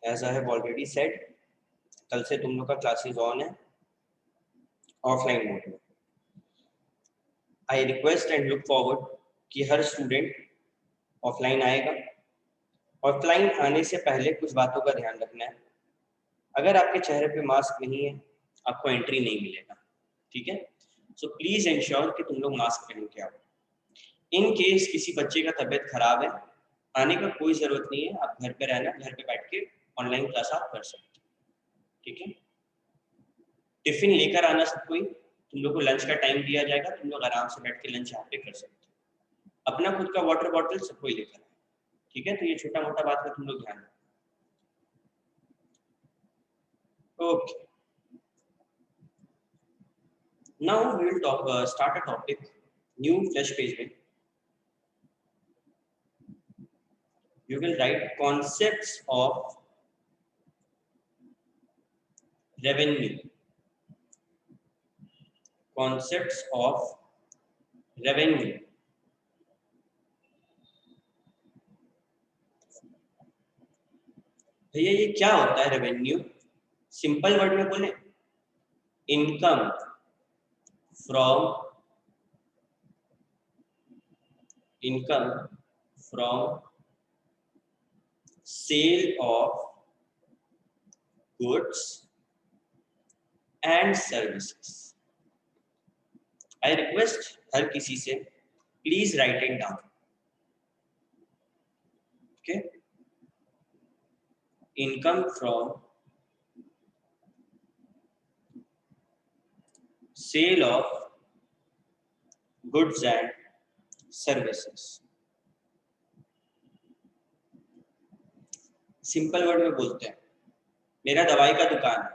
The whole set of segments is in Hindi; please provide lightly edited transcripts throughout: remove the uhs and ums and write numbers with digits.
As I have already said, कल से तुम लोग का क्लासेस ऑन है ऑफलाइन मोड में। I request and look forward कि हर स्टूडेंट ऑफलाइन आएगा। ऑफलाइन आने से पहले कुछ बातों का ध्यान रखना है। अगर आपके चेहरे पे मास्क नहीं है, आपको एंट्री नहीं मिलेगा, ठीक है? सो प्लीज इंश्योर कि तुम लोग मास्क पहन के आओ। इन केस किसी बच्चे का तबीयत खराब है, आने का कोई जरूरत नहीं है, आप घर पे रहना, घर पे बैठ के ऑनलाइन क्लास आप कर सकते हो, ठीक है? टिफिन लेकर आना सब कोई, तुम लोग को लंच का टाइम दिया जाएगा, तुम लोग आराम से बैठ के लंच यहाँ पे कर सकते हो। अपना खुद का वाटर बॉटल सब कोई लेकर आए, ठीक है? तो ये छोटा मोटा बात का तुम लोग ध्यान रखो। Okay, now we will start a topic, new fresh page में you will write concepts of revenue, concepts of revenue। भैया ये क्या होता है रेवेन्यू? सिंपल वर्ड में बोले, income from sale of goods and services. I request हर किसी से please write it down, okay? Income from sale of goods and services. Simple word में बोलते हैं, मेरा दवाई का दुकान है,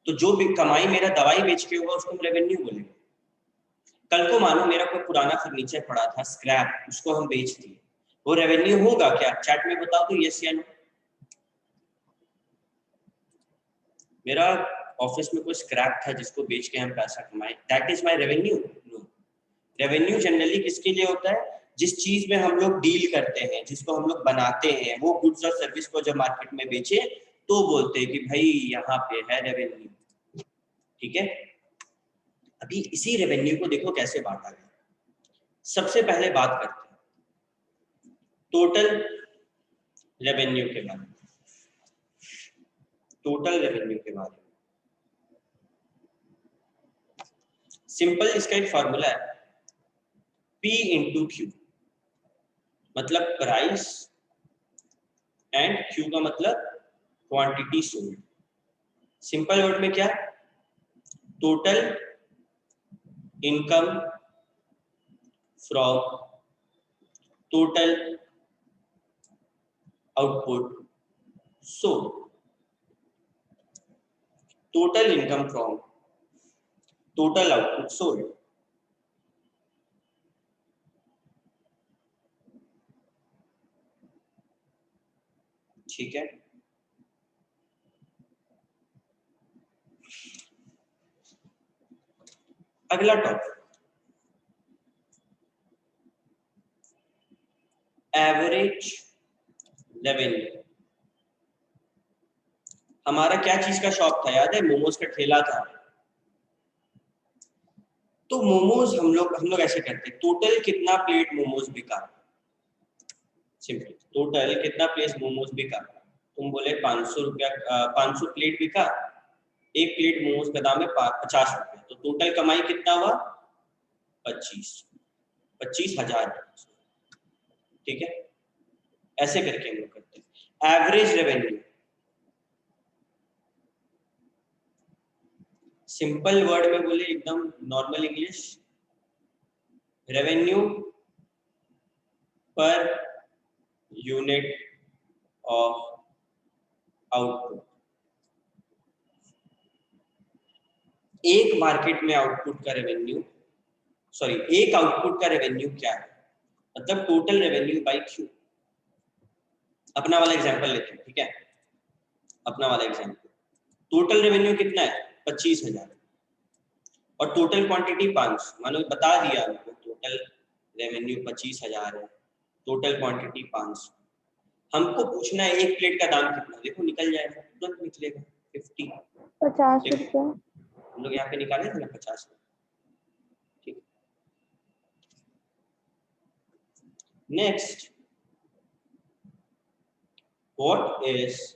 तो जो भी कमाई मेरा दवाई बेच के होगा उसको हम रेवेन्यू बोलेंगे। कल को मानो मेरा कोई पुराना फर्नीचर पड़ा था स्क्रैप, उसको हम बेच दिए, वो रेवेन्यू होगा क्या? चैट में बताओ तो यस या नो। मेरा ऑफिस में कोई स्क्रैप था जिसको बेच के हम पैसा कमाए, that is my revenue? No. Revenue generally किसके लिए होता है? जिस चीज में हम लोग डील करते हैं, जिसको हम लोग बनाते हैं, वो गुड्स और सर्विस को जब मार्केट में बेचे तो बोलते हैं कि भाई यहाँ पे है रेवेन्यू, ठीक है? अभी इसी रेवेन्यू को देखो कैसे बांटा गया। सबसे पहले बात करते हैं टोटल रेवेन्यू के बारे में। टोटल रेवेन्यू के बारे में सिंपल इसका एक फॉर्मूला है, P इंटू Q, मतलब प्राइस एंड Q का मतलब क्वांटिटी सोल्ड। सिंपल वर्ड में क्या? Total income from total output sold. Total income from total output sold. ठीक है? अगला टॉपिक, एवरेज रेवेन्यू। हमारा क्या चीज का शॉप था याद है? मोमोज का ठेला था। तो मोमोज हम लोग ऐसे करते, टोटल कितना प्लेट मोमोज बिका, सिंपल टोटल कितना प्लेट मोमोज बिका। तुम बोले 500 रुपया, 500 प्लेट बिका, एक प्लेट मोमोज का दाम है 50 रुपया, तो टोटल कमाई कितना हुआ? 25,000। ठीक है? ऐसे करके हम लोग करते हैं एवरेज रेवेन्यू। सिंपल वर्ड में बोले, एकदम normal English, revenue per unit of output. एक मार्केट में आउटपुट का रेवेन्यू, सॉरी एक आउटपुट का रेवेन्यू क्या है? मतलब टोटल रेवेन्यू बाय क्यू। अपना वाला एग्जांपल लेते हैं, ठीक है? अपना वाला एग्जांपल, टोटल रेवेन्यू कितना है? 25,000 और टोटल क्वांटिटी 500। मानो बता दिया हमको टोटल रेवेन्यू 25,000 है, टोटल क्वांटिटी 500। हमको पूछना है एक प्लेट का दाम कितना, देखो निकल जाएगा, तुरंत निकलेगा 50, 50 रुपया। हम लोग यहाँ पे निकाले थे ना 50। ठीक, next, what is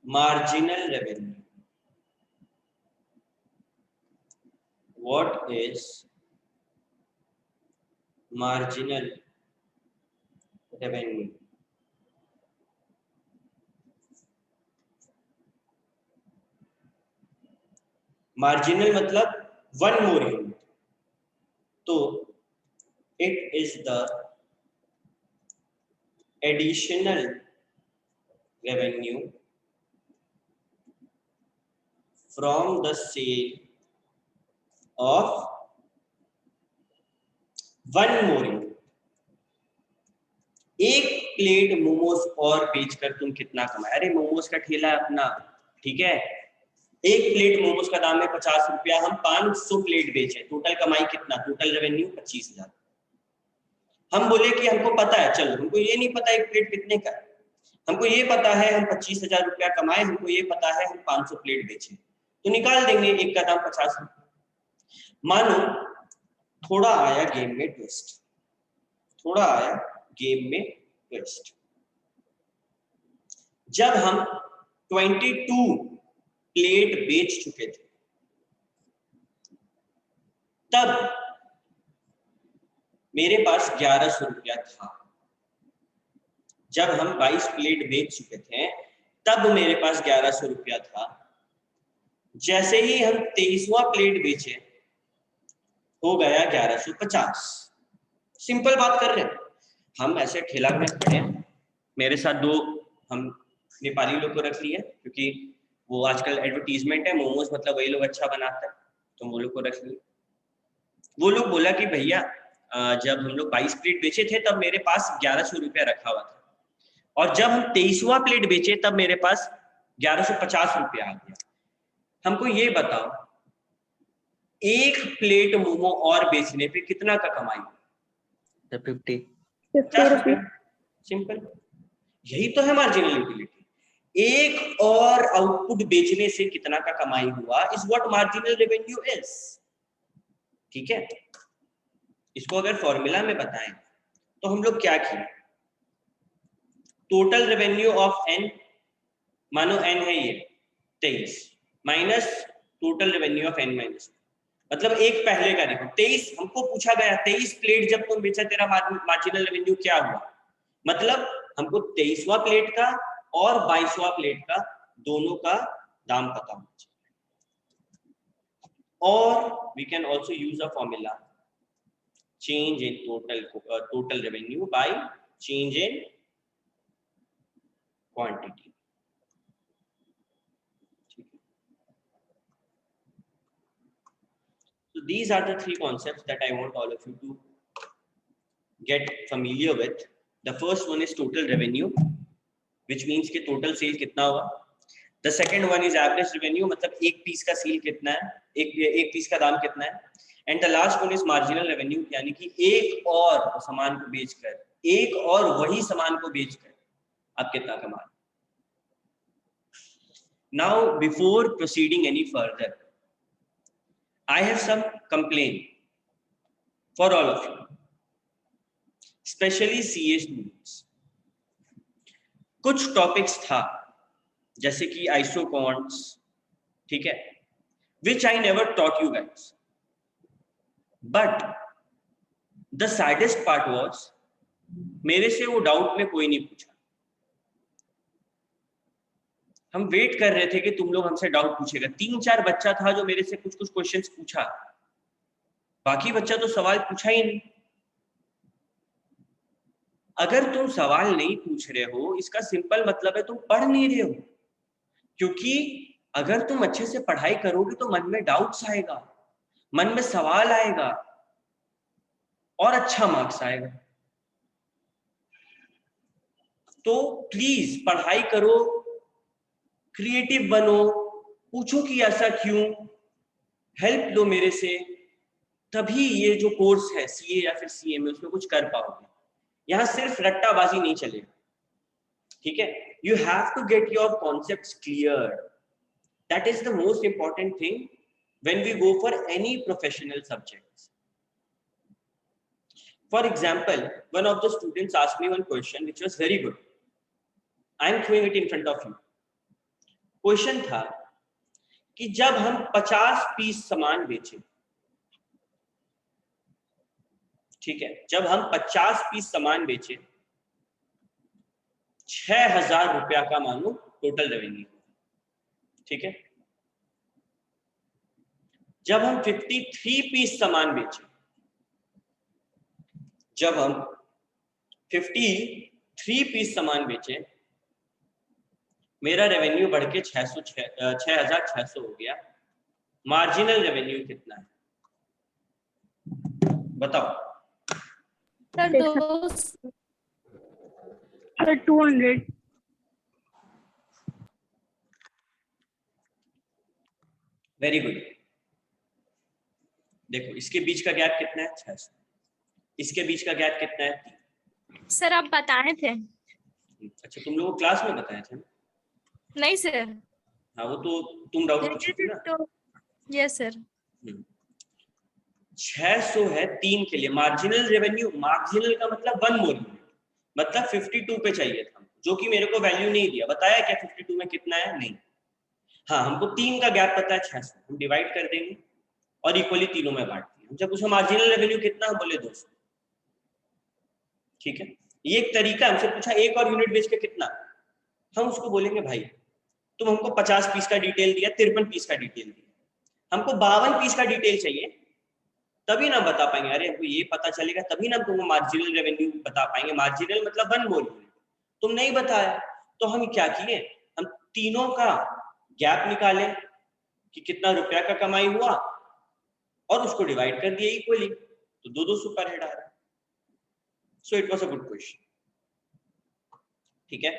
marginal revenue? What is marginal revenue? Marginal मतलब one more unit, तो it is the additional revenue from the sale of one more unit. एक प्लेट मोमोज और बेचकर तुम कितना कमाए? अरे मोमोज का ठेला अपना, ठीक है, एक प्लेट मोमोज का दाम है 50 रुपया, हम 500 प्लेट बेचे, टोटल कमाई कितना? Total revenue 25,000। हम बोले कि हमको पता है, चलो हमको ये नहीं पता एक प्लेट कितने का है, हमको ये पता है हम 25,000 रुपया कमाए, हमको ये पता है हम 500 प्लेट बेचे, तो निकाल देंगे एक का दाम 50 रुपया। मानो थोड़ा आया गेम में ट्विस्ट, थोड़ा आया गेम में ट्विस्ट। जब हम 22 प्लेट बेच चुके थे, तब मेरे पास 1100 रुपया था। जब हम 22 प्लेट बेच चुके थे, तब मेरे पास 1100 रुपया था। जैसे ही हम 23वां प्लेट बेचे, हो गया 1150। सिंपल बात कर रहे हैं हम। ऐसे ठेला में खड़े हैं, मेरे साथ दो हम नेपाली लोग को रख लिए, क्योंकि वो आजकल एडवर्टीजमेंट है, मोमोज मतलब वही लोग अच्छा बनाते हैं, तो वो लोग को रख लिए। वो लोग बोला कि भैया जब हम लोग 22 प्लेट बेचे थे तब मेरे पास 1100 रुपया रखा हुआ था, और जब हम 23वां प्लेट बेचे तब मेरे पास 1150 रुपया आ गया। हमको ये बताओ, एक प्लेट मोमो और बेचने पे कितना का कमाई? 50 रुपया। सिंपल, यही तो है मार्जिनल यूटिलिटी। एक और आउटपुट बेचने से कितना का कमाई हुआ is what marginal revenue is. ठीक है, इसको अगर फॉर्मूला में बताएं तो हम लोग क्या किए, टोटल रेवेन्यू ऑफ एन, मानो एन है ये 23, minus total revenue of N minus, मतलब एक पहले का देखो 23, हमको पूछा गया 23 प्लेट जब तुम बेचा तेरा मार्जिनल रेवेन्यू क्या हुआ, मतलब हमको 23वां प्लेट का और 22वां प्लेट का दोनों का दाम पता होना चाहिए। और we can also use a formula, change in total revenue by change in quantity. So these are the three concepts that I want all of you to get familiar with. The first one is total revenue, which means कि total sale कितना हुआ. The second one is average revenue, मतलब एक पीस का सेल कितना है, एक पीस का दाम कितना है. And the last one is marginal revenue, यानी कि एक और सामान को बेचकर, एक और वही सामान को बेचकर आप कितना कमा रहे. Now before proceeding any further, I have some complain for all of you, specially CA students. कुछ टॉपिक्स था जैसे कि आइसोकॉन्ट्स, ठीक है, which I never taught you guys. But the saddest part was, मेरे से वो डाउट में कोई नहीं पूछा. हम वेट कर रहे थे कि तुम लोग हमसे डाउट पूछेगा. 3-4 बच्चा था जो मेरे से कुछ क्वेश्चंस पूछा, बाकी बच्चा तो सवाल पूछा ही नहीं. अगर तुम सवाल नहीं पूछ रहे हो, इसका सिंपल मतलब है तुम पढ़ नहीं रहे हो. क्योंकि अगर तुम अच्छे से पढ़ाई करोगे तो मन में डाउट्स आएगा, मन में सवाल आएगा और अच्छा मार्क्स आएगा. तो प्लीज पढ़ाई करो, क्रिएटिव बनो, पूछो कि ऐसा क्यों, हेल्प लो मेरे से, तभी ये जो कोर्स है सीए या फिर सीए में उसमें कुछ कर पाओगे. यहां सिर्फ रट्टाबाजी नहीं चलेगा, ठीक है। You have to get your concepts clear, that is the most important thing when we go for any professional subjects. For example, one of the students asked me one question which was very good. I am throwing it in front of you. Question था कि जब हम 50 पीस सामान बेचें, ठीक है, जब हम 50 पीस सामान बेचें, 6,000 रुपया का मानो टोटल रेवेन्यू, ठीक है। जब हम 53 पीस सामान बेचें, जब हम 53 पीस सामान बेचे, मेरा रेवेन्यू बढ़ के 6,600 हो गया. मार्जिनल रेवेन्यू कितना है बताओ? सर 200. Very good. देखो इसके बीच का गैप कितना है? 600. इसके बीच का गैप कितना है? 3. सर आप बताए थे. अच्छा तुम लोगों क्लास में बताए थे? नहीं सर. हाँ वो तो तुम डाउट पूछे थे ना. तो यस सर. 600 है 3 के लिए मार्जिनल रेवेन्यू. मार्जिनल का मतलब 1 मोर यूनिट, मतलब 52 पे चाहिए था, जो कि मेरे को वैल्यू नहीं दिया. बताया क्या 52 में कितना है? नहीं. हाँ हमको 3 का गैप पता है 600, हम डिवाइड कर देंगे और इक्वली तीनों में बांट देंगे. जब उसका मार्जिनल रेवेन्यू कितना, हम बोले 200. ठीक है, ये एक तरीका. हमसे पूछा एक और यूनिट बेच के कितना, हम उसको बोलेंगे भाई तुम हमको 50 पीस का डिटेल दिया, 53 पीस का डिटेल दिया, हमको 52 पीस का डिटेल चाहिए, तभी ना बता पाएंगे. अरे हमको ये पता चलेगा तभी ना तुमको मार्जिनल रेवेन्यू बता पाएंगे. मार्जिनल मतलब 1 मोर यूनिट. तुम नहीं बताया तो हम क्या किए, हम तीनों का गैप निकाले कि कितना रुपया का कमाई हुआ और उसको डिवाइड कर दिए इक्वली, तो 200 पर हेड आ रहा है. So it was a good question. ठीक है.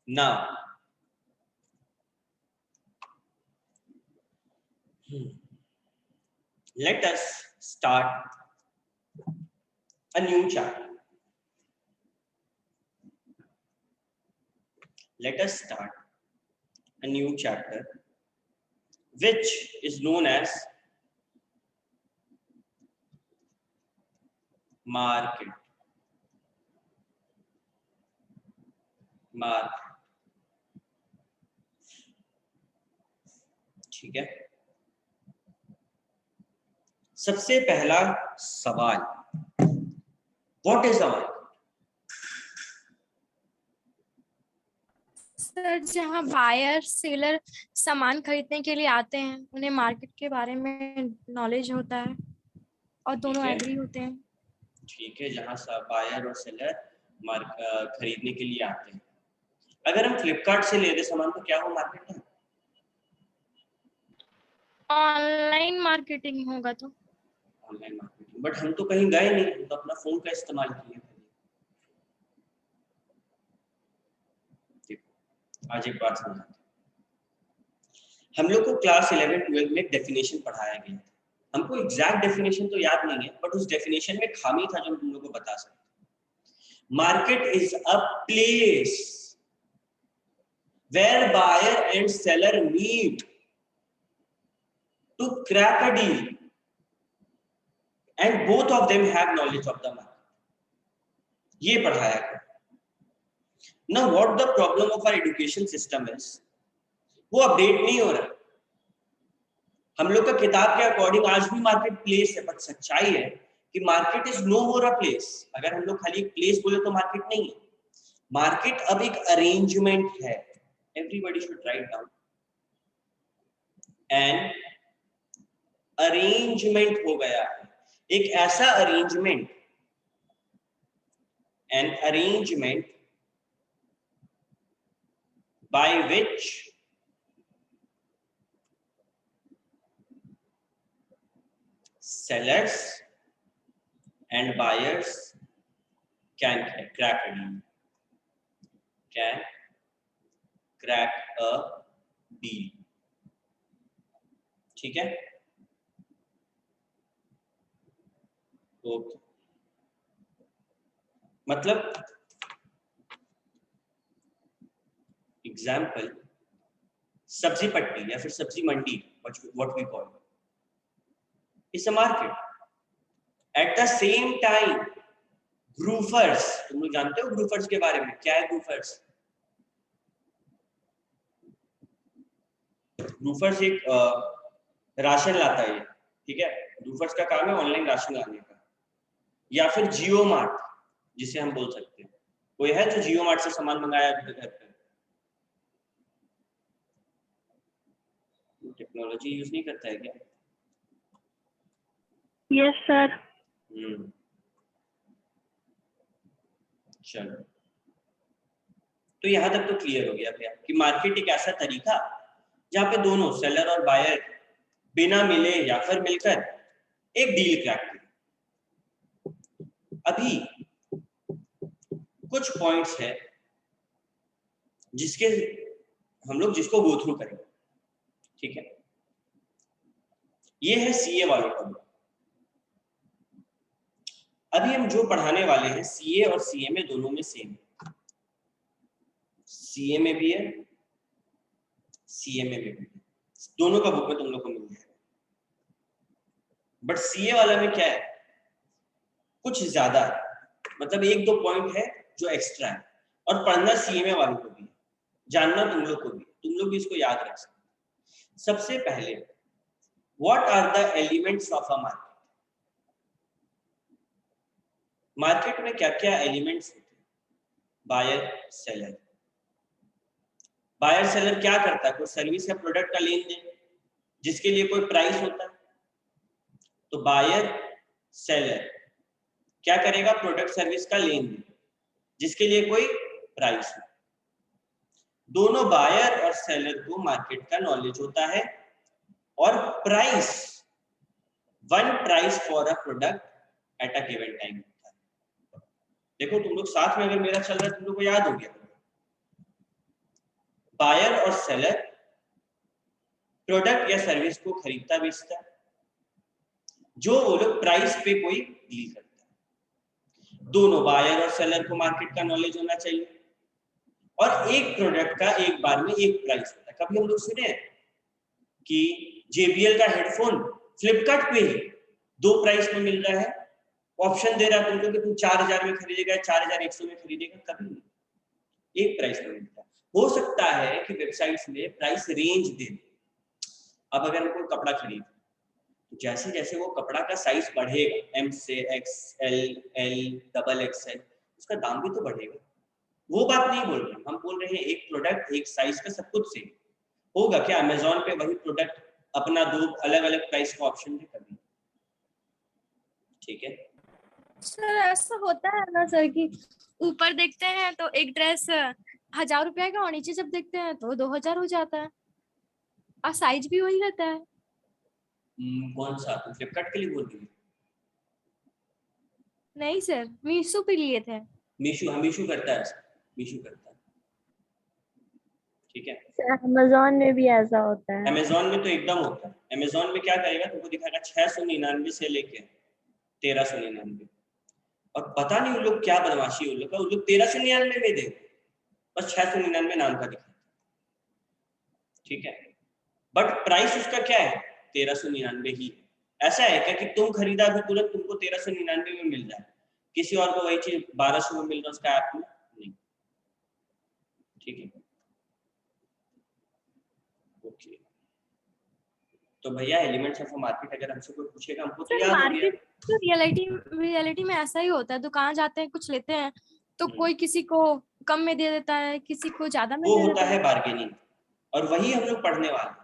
Now let us start a new chapter. Let us start a new chapter which is known as market. ठीक है. सबसे पहला सवाल, what is a market? Sir जहाँ बायर सेलर सामान खरीदने के लिए आते हैं उन्हें मार्केट के बारे में नॉलेज होता है और दोनों एग्री होते हैं. ठीक है, जहाँ बायर और सेलर खरीदने के लिए आते हैं. अगर हम फ्लिपकार्ट से ले रहे सामान तो क्या वो मार्केट है? ऑनलाइन मार्केटिंग होगा तो. ऑनलाइन मार्केटिंग, बट हम तो कहीं गए नहीं, हम तो अपना फोन का इस्तेमाल किए. आज एक बात समझाते हैं. हम लोग को क्लास 11-12 में डेफिनेशन पढ़ाया गया था. हमको एग्जैक्ट डेफिनेशन तो याद नहीं है, बट उस डेफिनेशन में खामी था जो तुम लोग को बता सकते. Market is a place where buyer and seller meet to crack a deal and both of them have knowledge of the market. ये पढ़ाया गया. Now what the problem of our education system is, वो अपडेट नहीं हो रहा. हम लोग का किताब के अकॉर्डिंग आज भी मार्केट प्लेस है, बट सच्चाई है कि market is no more a place. अगर हम लोग खाली एक प्लेस बोले तो मार्केट नहीं है. मार्केट अब एक अरेंजमेंट है. Everybody should write down. And arrangement हो गया है, एक ऐसा arrangement, an arrangement by which sellers and buyers can crack a deal. Can crack a deal. ठीक है. ओके. मतलब एग्जाम्पल सब्जी पट्टी या फिर सब्जी मंडी, what we call it's a market. At the same time ग्रूफर्स, तुम लोग जानते हो ग्रूफर्स के बारे में, क्या है ग्रूफर्स? ग्रूफर्स एक राशन लाता है, ठीक है, ग्रूफर्स का काम है ऑनलाइन राशन लाने का। या फिर जियो मार्ट जिसे हम बोल सकते हैं, कोई है जो जियो मार्ट से सामान मंगाया घर पे? टेक्नोलॉजी यूज नहीं करता है क्या? Yes sir. चलो, तो यहाँ तक तो क्लियर हो गया भैया कि मार्केट एक ऐसा तरीका जहाँ पे दोनों सेलर और बायर बिना मिले या फिर मिलकर एक डील क्रैक करें। अभी कुछ पॉइंट्स है जिसको गो थ्रू करेंगे, ठीक है। ये है सीए वालों का। अभी हम जो पढ़ाने वाले हैं सीए और सीए में दोनों में सेम, सीए में भी है, सीए में भी है, दोनों का बुक में तुम लोग को मिल जाएगा। बट सीए वाला में क्या है, कुछ ज्यादा है, मतलब एक दो पॉइंट है जो एक्स्ट्रा है, और पढ़ना सीए वालों को भी, जानना तुम लोग को भी, तुम लोग भी इसको याद रख सकते। सबसे पहले what are the elements of a market? Market में क्या क्या एलिमेंट्स होते हैं? Buyer seller. बायर सेलर क्या करता है? कोई सर्विस या प्रोडक्ट का लेन देन जिसके लिए कोई प्राइस होता है, तो बायर सेलर क्या करेगा? प्रोडक्ट सर्विस का लेन देन जिसके लिए कोई प्राइस हो। दोनों बायर और सेलर को मार्केट का नॉलेज होता है, और price, one price for a product at a given time होता है। देखो तुम लोग साथ में अगर मेरा चल रहा है, तुम लोग को याद हो गया, बायर और सेलर प्रोडक्ट या सर्विस को खरीदता बेचता है, जो वो लोग प्राइस पे कोई डील करता है। दोनों बायर और सेलर को मार्केट का नॉलेज होना चाहिए, और एक प्रोडक्ट का एक बार में एक प्राइस होता है। कभी हम लोग सुने हैं कि JBL का हेडफोन फ्लिपकार्ट पे ही दो प्राइस में मिल रहा है, ऑप्शन दे रहा है तुमको कि तुम 4000 में खरीदेगा, 4100 में खरीदेगा? कभी नहीं, एक प्राइस में मिलता है। हो सकता है कि वेबसाइट्स में प्राइस रेंज दे। अब अगर हम कोई कपड़ा खरीद, तो जैसे जैसे वो कपड़ा का साइज बढ़ेगा, M से XL, L, XXL, उसका दाम भी तो बढ़ेगा। वो बात नहीं बोल रहे हम बोल रहे हैं एक प्रोडक्ट एक साइज का सब कुछ सेम होगा क्या? अमेजोन पे वही प्रोडक्ट अपना दो अलग अलग प्राइस का ऑप्शन दे कभी? ठीक है सर ऐसा होता है ना सर कि ऊपर देखते हैं तो एक ड्रेस 1000 रुपया का, और नीचे जब देखते हैं तो 2000 हो जाता है, और साइज भी वही रहता है। कौन सा? तुम फ्लिपकार्ट के लिए बोल रही हो? नहीं सर, मीशो पे लिए थे। मीशो, हाँ मीशो करता है, मीशो करता है, ठीक है। अमेजोन में भी ऐसा होता है। अमेजोन में तो एकदम होता है। अमेजोन में क्या करेगा, तुमको दिखाएगा 699 से लेके 1399, और पता नहीं उन लोग क्या बदमाशी है, उन लोग 1399 में दे, बस 699 नाम का दिखा, ठीक है। बट प्राइस उसका क्या है? 1399 ही है। ऐसा है क्या कि तुम खरीदा भी तुरंत तुमको 1399 में मिल जाए, किसी और को वही चीज 1200 में मिल रहा है उसका ऐप में? नहीं, ठीक है, ओके। तो भैया एलिमेंट्स ऑफ मार्केट अगर हमसे कोई पूछेगा, हमको तो सर याद हो गया। मार्केट तो रियलिटी में ऐसा ही होता है। दुकान जाते हैं, कुछ लेते हैं, तो कोई किसी को कम में दे देता है, किसी को ज्यादा में वो दे होता देता है है। बार्गेनिंग, और वही हम लोग पढ़ने वाले हैं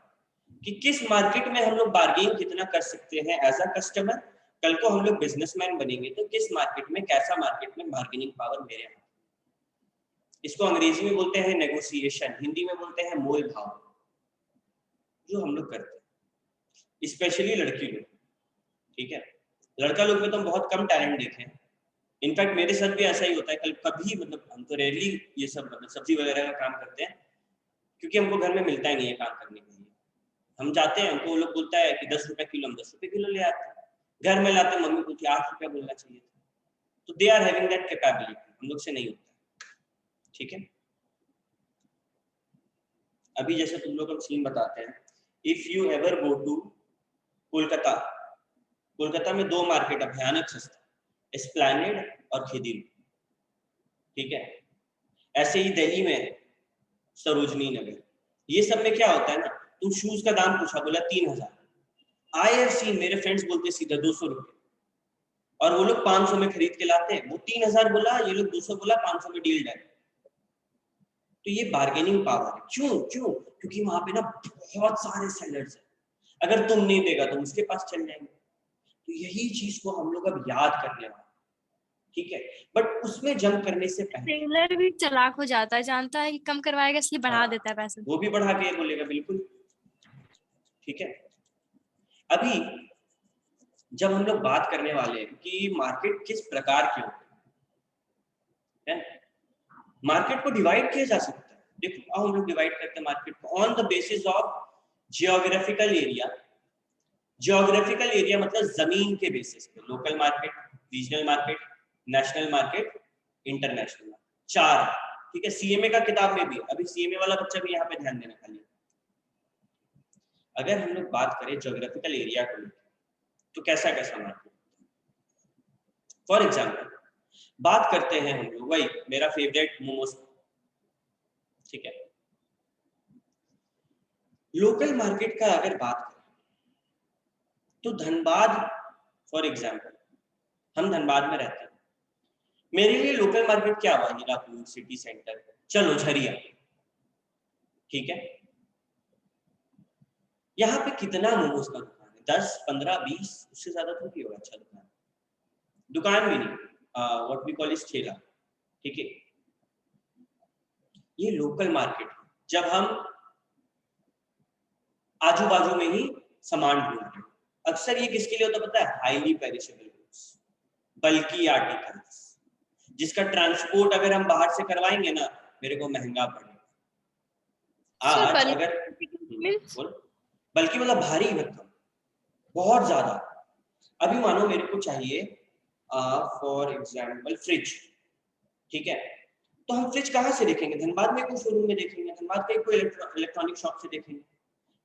कि किस मार्केट में हम लोग बार्गेन कितना कर सकते हैं एज अ कस्टमर। कल को हम लोग बिजनेसमैन बनेंगे तो किस मार्केट में, कैसा मार्केट में बार्गेनिंग पावर मेरे यहाँ। इसको अंग्रेजी में बोलते हैं नेगोशिएशन, हिंदी में बोलते हैं मोल भाव, जो हम लोग करते हैं, स्पेशली लड़की लोग, ठीक है। लड़का लोग में तो हम बहुत कम टैलेंट देखे हैं। इनफैक्ट मेरे साथ भी ऐसा ही होता है, कभी मतलब हम तो रेयरली ये सब मतलब सब्जी वगैरह का काम करते हैं, क्योंकि हमको घर में मिलता ही नहीं है काम करने के लिए। हम जाते हैं, हमको वो लोग बोलता है कि 10 रुपए किलो, हम 10 रुपए किलो ले आते हैं। घर में लाते मम्मी बोलती 8 रुपया बोलना चाहिए था। तो they are having that capability. हम लोग से नहीं होता। ठीक है, अभी जैसे तुम लोग हम सीन बताते हैं, if you ever go to Kolkata, Kolkata में 2 मार्केट है भयानक सस्ता, एस्प्लैनेड और खिदिर। ठीक है, ऐसे ही दिल्ली में सरोजनी नगर। ये सब में क्या होता है ना, तुम शूज का दाम पूछा, बोला 3000, आई हैव सीन मेरे फ्रेंड्स बोलते सीधा 200 रुपए, और वो लोग 500 में खरीद के लाते हैं। वो 3000 बोला, ये लोग 200 बोला, 500 में डील डन। तो ये बार्गेनिंग पावर है। क्यों क्यों? क्योंकि वहां पे ना बहुत सारे सेलर्स हैं, अगर तुम नहीं देगा तो उसके पास चल जाएंगे। तो यही चीज को हम लोग अब याद करने वाले। ठीक है, बट उसमें जंप करने से पहले सेलर भी चालाक हो जाता है, जानता है कि कम करवाएगा इसलिए बढ़ा हाँ, देता है पैसे। वो भी बढ़ा के बोलेगा, बिल्कुल। ठीक है, अभी जब हम लोग बात करने वाले हैं कि मार्केट किस प्रकार की होती है, मार्केट को डिवाइड किया जा सकता है। देखो हम लोग डिवाइड करते हैं मार्केट को on the basis of geographical area. Geographical area मतलब जमीन के बेसिस पे, local market, regional market, national market, international market, 4। ठीक है, सीएमए का किताब में भी, अभी सीएमए वाला बच्चा भी यहाँ पे ध्यान देना खाली। अगर हम लोग बात करें जियोग्राफिकल एरिया को, तो कैसा कैसा मार्केट, फॉर एग्जाम्पल बात करते हैं हम लोग, वही मेरा फेवरेट मोमोज। ठीक है, लोकल मार्केट का अगर बात करें तो धनबाद, फॉर एग्जाम्पल हम धनबाद में रहते हैं, मेरे लिए लोकल मार्केट क्या हुआ, हीरापुर, सिटी सेंटर, चलो झरिया। ठीक है, यहाँ पे कितना मोमोज का दुकान है, 10, 15, 20, उससे ज्यादा तो नहीं होगा। अच्छा दुकान भी नहीं, व्हाट वी कॉल इज ठेला। ठीक है, ये लोकल मार्केट। जब हम आजू बाजू में ही सामान ढूंढते हैं, अक्सर ये किसके लिए होता पता है, हाईली पेरिशेबल गुड्स, बल्की आर्टिकल्स, जिसका ट्रांसपोर्ट अगर हम बाहर से करवाएंगे ना, मेरे को महंगा पड़ेगा। आज अगर बल्कि मतलब भारी भरकम, बहुत ज्यादा। अभी मानो मेरे को चाहिए फॉर एग्जाम्पल फ्रिज। ठीक है, तो हम फ्रिज कहाँ से देखेंगे, धनबाद में कोई शोरूम में देखेंगे, धनबाद के कोई इलेक्ट्रॉनिक शॉप से देखेंगे।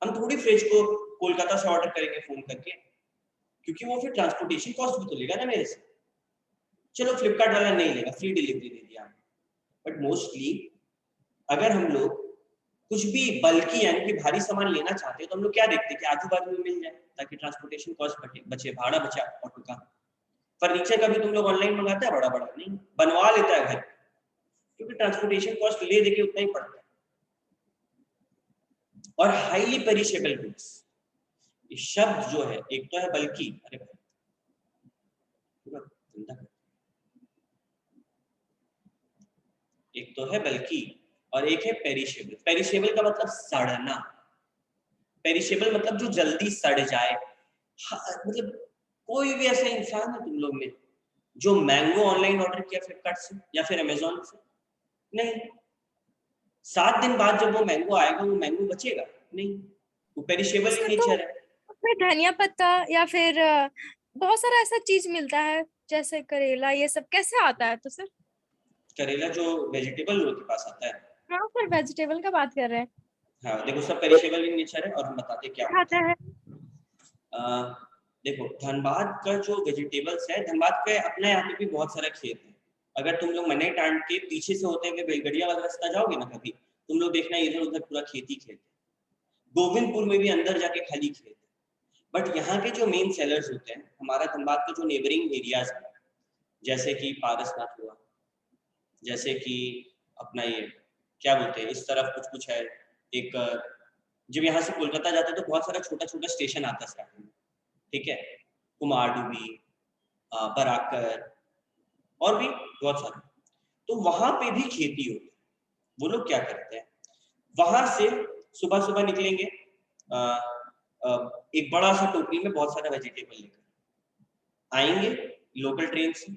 हम थोड़ी फ्रिज को कोलकाता से ऑर्डर करेंगे फोन करके, क्योंकि वो फिर ट्रांसपोर्टेशन कॉस्ट भी तो लेगा ना मेरे से। चलो फ्लिपकार्ट वाला नहीं लेगा, फ्री डिलीवरी दे दिया, बट मोस्टली अगर हम लोग कुछ भी बल्कि यानी कि भारी सामान लेना चाहते हैं तो हम लोग क्या देखते हैं कि आजू बाजू में मिल जाए, ताकि ट्रांसपोर्टेशन कॉस्ट बचे, भाड़ा बचा ऑटो का। फर्नीचर का भी तुम लोग ऑनलाइन मंगाते हैं, बड़ा बड़ा नहीं बनवा लेता है घर, क्योंकि ट्रांसपोर्टेशन कॉस्ट ले देके उतना ही पड़ता है। और हाईली पेरिशेबल गुड्स, ये शब्द जो है, एक तो है बल्कि, अरे भाई एक तो है बल्कि और एक है पेरिशेबल। पेरिशेबल का मतलब सड़ना, पेरिशेबल मतलब जो जल्दी सड़ जाए। मतलब कोई भी ऐसा इंसान है तुम लोग में जो मैंगो ऑनलाइन ऑर्डर किया फ्लिपकार्ट से या फिर अमेजोन से? नहीं। 7 दिन बाद जब वो मैंगो आएगा, वो मैंगो बचेगा नहीं, वो पेरिशेबल इन नेचर है। उसमें धनिया पत्ता या फिर बहुत सारा ऐसा चीज मिलता है जैसे करेला, ये सब कैसे आता है? तो सर करेला जो वेजिटेबल के पास आता है, हाँ सर वेजिटेबल का बात कर रहे हैं। हाँ देखो सब पेरिशेबल इन नेचर है, और हम बताते क्या खाता है। देखो धनबाद का जो वेजिटेबल्स है, धनबाद के अपने यहाँ पे भी बहुत सारा खेत है। अगर तुम लोग मने टांड के पीछे से होते हुए बेलगड़िया वाला रास्ता जाओगे ना कभी, तुम लोग देखना इधर उधर पूरा खेती खेत है। गोविंदपुर में भी अंदर जाके खाली खेत है। बट यहाँ के जो मेन सेलर्स होते हैं, हमारा धनबाद के जो नेबरिंग एरियाज है, जैसे कि पारसनाथ हुआ, जैसे कि अपना ये क्या बोलते हैं, इस तरफ कुछ कुछ है एक, जब यहाँ से कोलकाता जाते हैं तो बहुत सारा छोटा छोटा स्टेशन आता है स्टार्टिंग में। ठीक है, कुमारडुबी, बराकर और भी बहुत सारे, तो वहां पे भी खेती होती है। वो लोग क्या करते हैं, वहां से सुबह सुबह निकलेंगे, एक बड़ा सा टोकरी में बहुत सारा वेजिटेबल लेकर आएंगे लोकल ट्रेन से,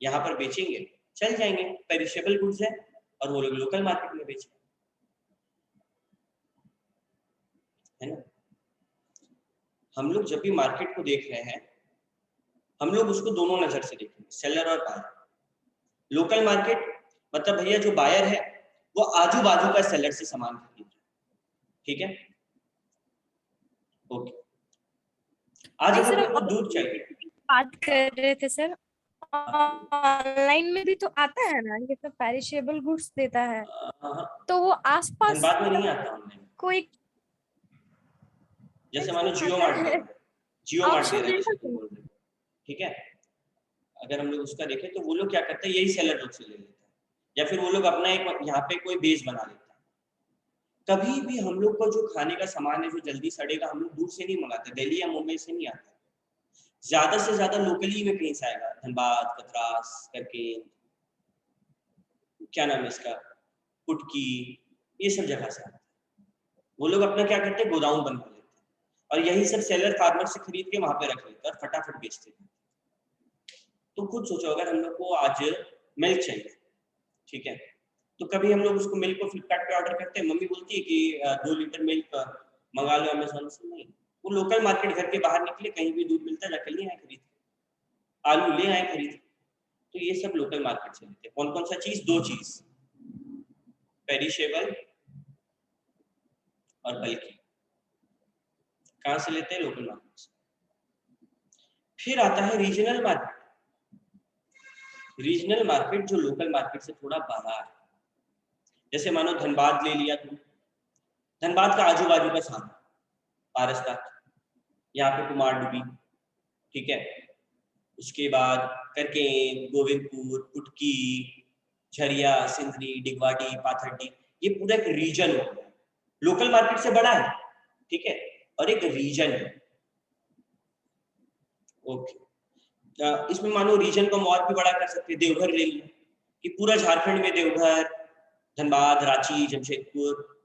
यहाँ पर बेचेंगे, चल जाएंगे। पेरिशेबल गुड्स है और वो लोग लोकल मार्केट में बेचेंगे, है ना। हम लोग जब भी मार्केट को देख रहे हैं, हम लोग उसको दोनों नजर से देखेंगे, सेलर और बायर। लोकल मार्केट मतलब भैया जो बायर है वो आजू बाजू का सेलर से सामान खरीद रहा है, ठीक है। ओके, आज नहीं अगर सर, मेरे को हम दूध चाहिए, बात कर रहे थे सर, ऑनलाइन में भी तो आता है ना, ये तो पेरिशेबल गुड्स देता है, तो वो आसपास धनबाद में नहीं आता ऑनलाइन, कोई जैसे मानो जियो आता मार्ट दे है, रहा है, जियो मार्ट दे ऑप्शन रहा है देगा जैसे तुम तो। बोल रहे हो, ठीक है। अगर हम लोग उसका देखें तो वो लोग क्या करते हैं, यही सेलर लोग से ले लेते हैं, या फिर वो लोग अपना एक यहाँ पे कोई बेस बना लेता है। कभी भी हम लोग को जो खाने का सामान है जो जल्दी सड़ेगा, हम लोग दूर से नहीं मंगाते, दिल्ली या मुंबई से नहीं आता, ज्यादा से ज्यादा लोकली में कहीं से आएगा, धनबाद, कतरास करके, क्या नाम है इसका, पुटकी, ये सब जगह से आता है। वो लोग अपना क्या करते हैं, गोदाम बनवा लेते हैं और यही सब सेलर फार्मर से खरीद के वहां पे रख लेते हैं और फटाफट बेचते हैं। तो खुद सोचो, अगर हम लोग को आज मिल्क चाहिए, ठीक है, तो कभी हम लोग उसको मिल्क को फ्लिपकार्ट पे ऑर्डर करते हैं, मम्मी बोलती है कि 2 लीटर मिल्क मंगा लो अमेजोन से, नहीं, वो लोकल मार्केट घर के बाहर निकले, कहीं भी दूध मिलता है जाकर ले आए खरीद, आलू ले आए खरीद। तो ये सब लोकल मार्केट से लेते हैं। कौन कौन सा चीज, 2 चीज, पेरिशेबल और बल्कि, कहां से लेते हैं, लोकल मार्केट से। फिर आता है रीजनल मार्केट। रीजनल मार्केट जो लोकल मार्केट से थोड़ा बड़ा है, जैसे मानो धनबाद ले लिया तुम, धनबाद का आजू बाजू का सामान, पारस्ता, यहाँ पे कुमारडुबी, ठीक है, उसके बाद करके गोविंदपुर, पुटकी, झरिया, सिंधरी, डिगवाडी, पाथरडी, ये पूरा एक रीजन हो गया, लोकल मार्केट से बड़ा है, ठीक है, और एक रीजन है। ओके, इसमें मानो रीजन को हम और भी बड़ा कर सकते हैं, देवघर ले लिया कि पूरा झारखंड में देवघर, धनबाद, रांची, जमशेदपुर,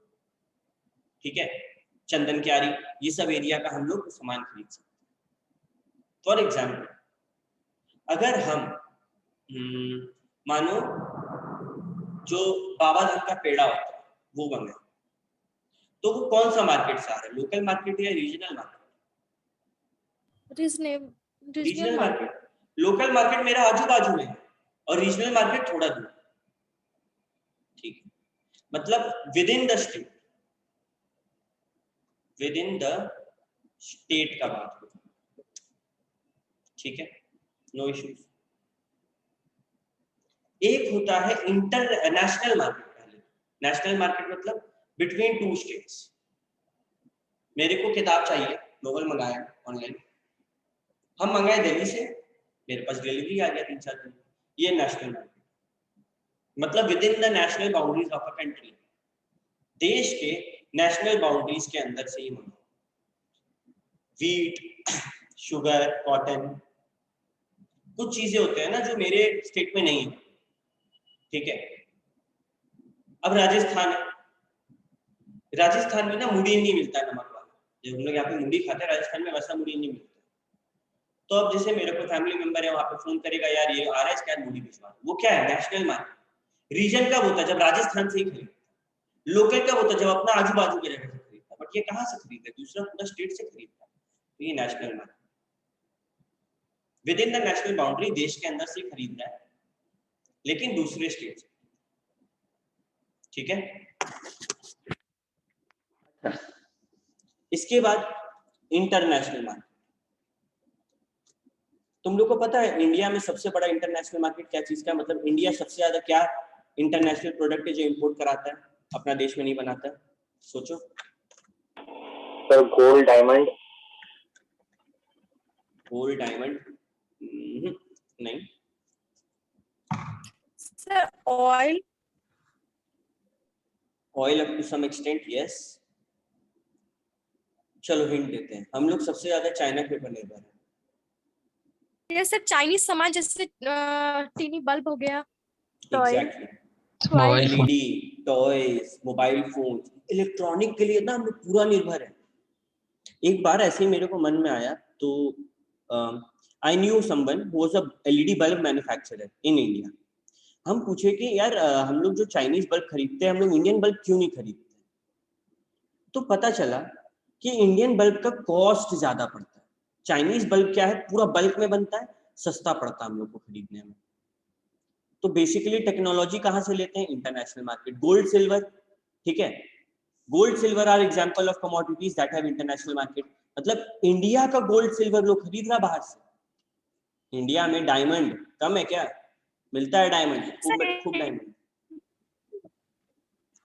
ठीक है, चंदन क्यारी, ये सब एरिया का हम लोग सामान खरीद सकते हैं। फॉर एग्जाम्पल, अगर हम मानो जो बाबा धाम का पेड़ा होता है वो मंगाए, तो वो कौन सा मार्केट से आ रहा है, लोकल मार्केट या regional market? Regional regional market. Market. Local market मेरा आजू बाजू में है और रीजनल मार्केट थोड़ा दूर, ठीक है, मतलब with in the state, with in the state का बात हो, ठीक है, नो इश्यूज। एक होता है इंटरनेशनल मार्केट। पहले नेशनल मार्केट मतलब बिटवीन 2 स्टेट्स। मेरे को किताब चाहिए, नोवेल मंगाया ऑनलाइन, हम मंगाए दिल्ली से, मेरे पास डिलीवरी आ गया 3-4 दिन, ये नेशनल मार्केट, मतलब with in the national boundaries of a country, देश के नेशनल बाउंड्रीज के अंदर से ही मंगाओ। वीट, शुगर, कॉटन, कुछ चीजें होते हैं ना जो मेरे स्टेट में नहीं है, ठीक है। अब राजस्थान है, राजस्थान में ना मुड़ी नहीं मिलता है नमक वाला, जब हम लोग यहाँ पे मुड़ी खाते हैं, राजस्थान में वैसा मुड़ी नहीं मिलता। तो अब जैसे मेरे को फैमिली मेंबर है वहां पे, फोन करेगा, यार ये आ रहा है इसका मुड़ी भिजवा, वो क्या है, नेशनल मार्केट। रीजन कब होता है, जब राजस्थान से ही खरीदता, लोकल कब होता है, जब अपना आजू बाजू के जगह से खरीदता। बट ये कहाँ से खरीदता है, दूसरा पूरा स्टेट से खरीदता है, तो ये national market, with in the national boundary, देश के अंदर से खरीद रहा है लेकिन दूसरे स्टेट से, ठीक है। इसके बाद इंटरनेशनल मार्केट। तुम लोग को पता है इंडिया में सबसे बड़ा इंटरनेशनल मार्केट क्या चीज का, मतलब इंडिया सबसे ज्यादा क्या इंटरनेशनल प्रोडक्ट है जो इंपोर्ट कराता है, अपना देश में नहीं बनाता है, सोचो। Sir gold, diamond. Gold, diamond नहीं sir oil. Oil up to some extent, yes. चलो हिंट देते हैं, हम लोग सबसे ज्यादा चाइना के ऊपर निर्भर है। जैसे चाइनीज सामान, जैसे टीनी बल्ब हो गया, exactly, mobile phone. LED, toys, mobile phone, electronic के लिए ना हम लोग पूरा निर्भर है। एक बार ऐसे ही मेरे को मन में आया, तो I knew someone who was a LED bulb manufacturer in India. हम पूछे कि यार हम लोग जो चाइनीज बल्ब खरीदते हैं, हम लोग इंडियन बल्ब क्यों नहीं खरीदते? तो पता चला कि इंडियन बल्ब का कॉस्ट ज्यादा पड़ता है, चाइनीज बल्ब क्या है, पूरा बल्क में बनता है, सस्ता पड़ता है हम लोग को खरीदने में। तो बेसिकली टेक्नोलॉजी कहाँ से लेते हैं? International market. गोल्ड सिल्वर, ठीक है, gold silver are example of commodities that have international market. मतलब इंडिया का गोल्ड सिल्वर लोग खरीद रहा बाहर से। इंडिया में डायमंड कम है क्या? मिलता है डायमंड, खूब डायमंड।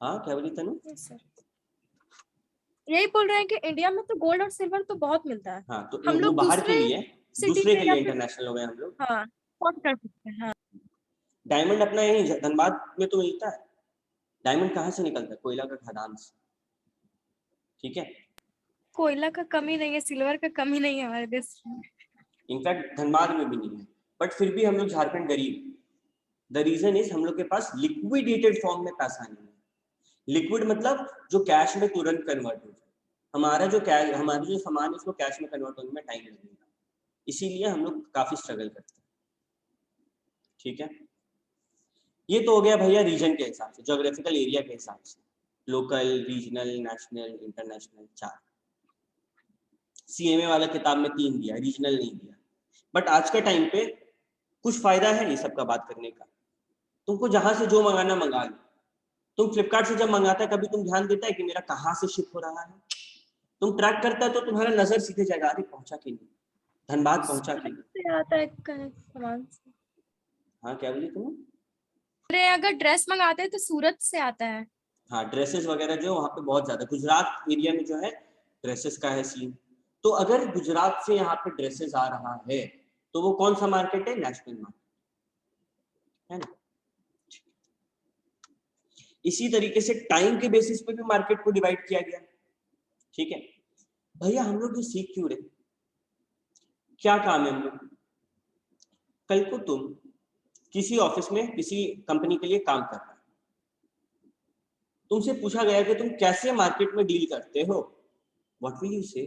हाँ क्या बोली तनु? यही बोल रहे हैं कि इंडिया में तो गोल्ड और सिल्वर तो बहुत मिलता है। हाँ तो हम वो लोग बाहर के लिए, दूसरे के लिए इंटरनेशनल हो गए हम लोग। हाँ एक्सपोर्ट कर सकते हैं। हाँ डायमंड अपना यही धनबाद में तो मिलता है। डायमंड कहाँ से निकलता है? कोयला का खदान से, ठीक है। कोयला का कमी नहीं है, सिल्वर का कमी नहीं है हमारे देश में। इनफैक्ट धनबाद में भी नहीं है, बट फिर भी हम लोग झारखंड गरीब। द रीजन इज हम लोग के पास लिक्विडेटेड फॉर्म में पैसा नहीं है। लिक्विड मतलब जो कैश में तुरंत कन्वर्ट हो जाए। हमारा जो सामान है उसको कैश में कन्वर्ट होने में टाइम लगेगा, इसीलिए हम लोग काफी स्ट्रगल करते हैं, ठीक है। ये तो हो गया भैया रीजन के हिसाब से, ज्योग्राफिकल एरिया के हिसाब से, local, regional, national, international, 4। CMA वाला किताब में 3 दिया, रीजनल नहीं दिया। बट आज के टाइम पे कुछ फायदा है ये सब का बात करने का। तुमको जहां से जो मंगाना मंगा लो। तुम फ्लिपकार्ट से जब मंगाता है कभी तुम ध्यान देता है कि मेरा कहाँ से शिप हो रहा है? तुम ट्रैक करता है तो तुम्हारा नजर सीधे जाएगा, अरे पहुंचा कि नहीं, धनबाद पहुंचा कि नहीं। आता है सामान से। हाँ क्या बोली तुम? अरे अगर ड्रेस मंगाते हैं तो सूरत से आता है। हाँ ड्रेसेस वगैरह जो वहाँ पे बहुत ज्यादा, गुजरात एरिया में जो है ड्रेसेस का है सीन। तो अगर गुजरात से यहाँ पे ड्रेसेस आ रहा है तो वो कौन सा मार्केट है? नेशनल मार्केट है ना। इसी तरीके से टाइम के बेसिस पे भी मार्केट को डिवाइड किया गया, ठीक है। भैया हम लोग ये सीख क्यों रहे? क्या काम है हम लोग? कल को तुम किसी ऑफिस में किसी कंपनी के लिए काम कर रहे हो, तुमसे पूछा गया कि तुम कैसे मार्केट में डील करते हो, व्हाट विल यू से?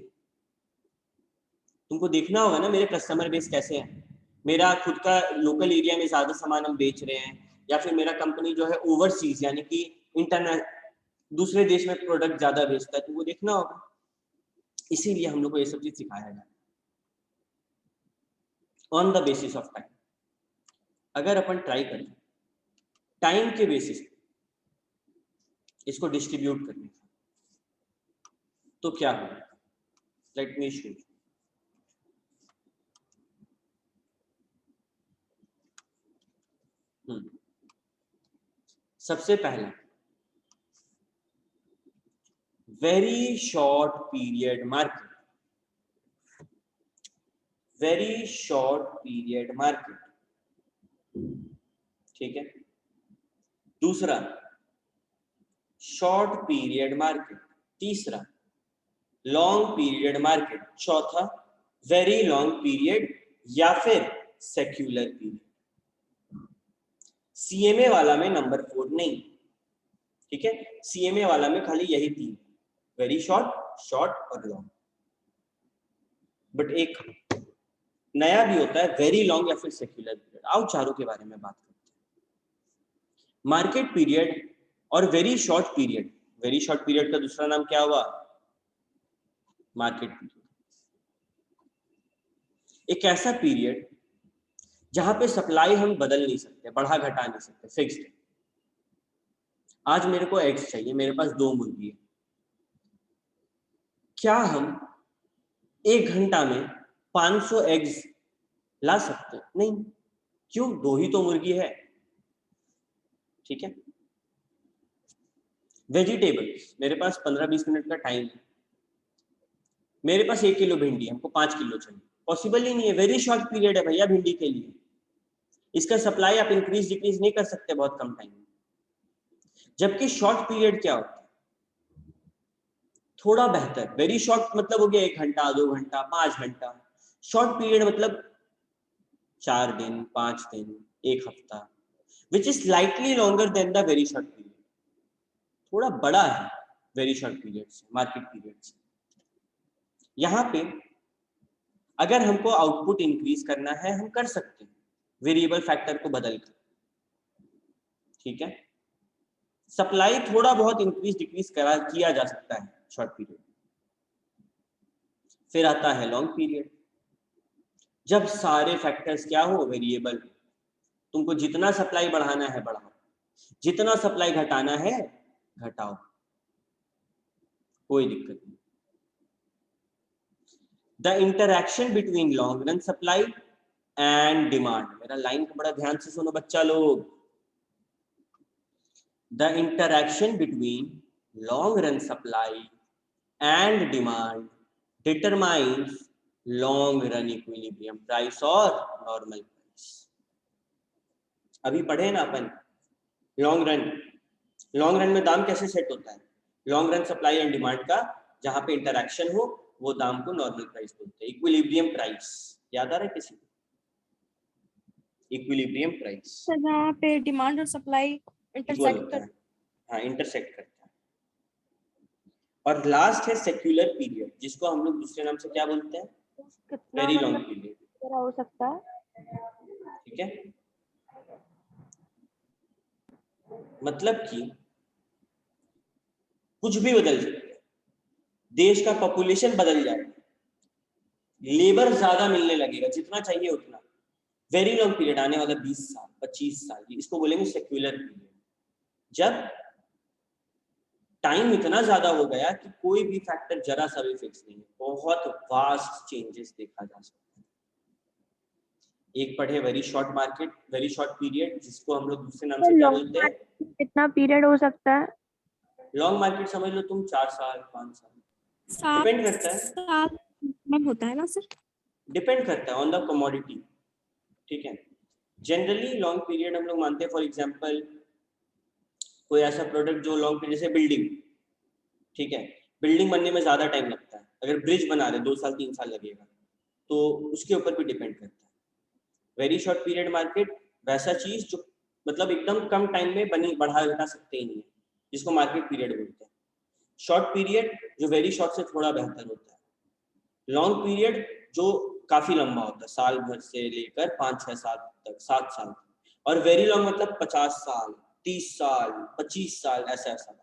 तुमको देखना होगा ना मेरे कस्टमर बेस कैसे हैं, मेरा खुद का लोकल एरिया में ज्यादा सामान हम बेच रहे हैं या फिर मेरा कंपनी जो है ओवरसीज यानी कि इंटरनेट दूसरे देश में प्रोडक्ट ज्यादा बेचता है, तो वो देखना होगा। इसीलिए हम लोग को ये सब चीज सिखाया जाए on the basis of time. अगर अपन ट्राई करें टाइम के बेसिस इसको डिस्ट्रीब्यूट करने का तो क्या होगा? Let me show. सबसे पहला very short period market, very short period market, ठीक है। दूसरा शॉर्ट पीरियड मार्केट, तीसरा लॉन्ग पीरियड मार्केट, चौथा वेरी लॉन्ग पीरियड या फिर सेक्युलर पीरियड। सीएमए वाला में नंबर 4 नहीं, ठीक है। सीएमए वाला में खाली यही 3, वेरी शॉर्ट, शॉर्ट और लॉन्ग। बट एक नया भी होता है वेरी लॉन्ग या फिर सेक्युलर पीरियड। आओ चारों के बारे में बात करते हैं। मार्केट पीरियड और very short period. Very short period का दूसरा नाम क्या हुआ? Market period. एक ऐसा पीरियड जहां पे सप्लाई हम बदल नहीं सकते, बढ़ा घटा नहीं सकते, फिक्स्ड। आज मेरे को एग्स चाहिए, मेरे पास 2 मुर्गी है, क्या हम 1 घंटा में 500 एग्स ला सकते? नहीं। क्यों? 2 ही तो मुर्गी है, ठीक है। वेजिटेबल्स, मेरे पास 15-20 मिनट का टाइम है, मेरे पास 1 किलो भिंडी है, हमको 5 किलो चाहिए, पॉसिबल ही नहीं है। वेरी शॉर्ट पीरियड है भैया भिंडी के लिए, इसका सप्लाई आप इंक्रीज डिक्रीज नहीं कर सकते बहुत कम टाइम में। जबकि शॉर्ट पीरियड क्या होता है? थोड़ा बेहतर। वेरी शॉर्ट मतलब हो गया 1 घंटा, 2 घंटा, 5 घंटा। शॉर्ट पीरियड मतलब 4 दिन, 5 दिन, 1 हफ्ता, which is slightly longer than the very short period. थोड़ा बड़ा है वेरी शॉर्ट पीरियड से, मार्केट पीरियड से। यहाँ पे अगर हमको आउटपुट इंक्रीज करना है हम कर सकते हैं वेरिएबल फैक्टर को बदल कर, ठीक है। सप्लाई थोड़ा बहुत इंक्रीज डिक्रीज किया जा सकता है शॉर्ट पीरियड। फिर आता है लॉन्ग पीरियड, जब सारे फैक्टर्स क्या हो? वेरिएबल, तुमको जितना सप्लाई बढ़ाना है बढ़ाओ, जितना सप्लाई घटाना है घटाओ, कोई दिक्कत नहीं। The interaction between long run supply and demand, मेरा लाइन को बड़ा ध्यान से सुनो बच्चा लोग। The interaction between long run supply and demand determines long run equilibrium price और नॉर्मल प्राइस। अभी पढ़े ना अपन लॉन्ग रन में दाम कैसे सेट होता है, long run supply and demand का जहां पे इंटरैक्शन हो वो दाम को नॉर्मल प्राइस बोलते हैं। इक्विलिब्रियम प्राइस याद आ रहा है किसी को? इक्विलिब्रियम प्राइस जहाँ पे डिमांड और सप्लाई इंटरसेक्ट होता है, हाँ इंटरसेक्ट करता है। और लास्ट है सेक्युलर पीरियड, जिसको हम लोग दूसरे नाम से क्या बोलते हैं, वेरी लॉन्ग पीरियड हो सकता है। ठीक है, मतलब कि कुछ भी बदल सकता है, देश का पॉपुलेशन बदल जाएगा, लेबर ज्यादा मिलने लगेगा, जितना चाहिए उतना, वेरी लॉन्ग पीरियड आने वाला 20 साल 25 साल, इसको बोलेंगे सेक्युलर पीरियड। जब टाइम इतना ज्यादा हो गया कि कोई भी फैक्टर जरा सा भी फिक्स नहीं है, बहुत वास्ट चेंजेस देखा जा सकता है। एक पढ़े very short market, very short period, जिसको हम लोग दूसरे नाम से क्या बोलते हैं, कितना पीरियड हो सकता है? लॉन्ग मार्केट समझ लो तुम 4 साल 5 साल, डिपेंड करता है, होता है ना सर, डिपेंड करता है ऑन द कमोडिटी। ठीक है, जनरली लॉन्ग पीरियड हम लोग मानते हैं, फॉर एग्जांपल कोई ऐसा प्रोडक्ट जो लॉन्ग पीरियड, जैसे बिल्डिंग, ठीक है, बिल्डिंग बनने में ज्यादा टाइम लगता है, अगर ब्रिज बना रहे 2 साल 3 साल लगेगा, तो उसके ऊपर भी डिपेंड करता है। वेरी शॉर्ट पीरियड मार्केट वैसा चीज जो मतलब एकदम कम टाइम में बनी बढ़ा घटा सकते ही नहीं है, जिसको मार्केट पीरियड बोलते हैं। शॉर्ट पीरियड जो वेरी शॉर्ट से थोड़ा बेहतर होता है, लॉन्ग पीरियड जो काफी लंबा होता है, साल भर से लेकर 5-6 साल तक, 7 साल तक, और वेरी लॉन्ग मतलब 50 साल 30 साल 25 साल ऐसा ऐसा।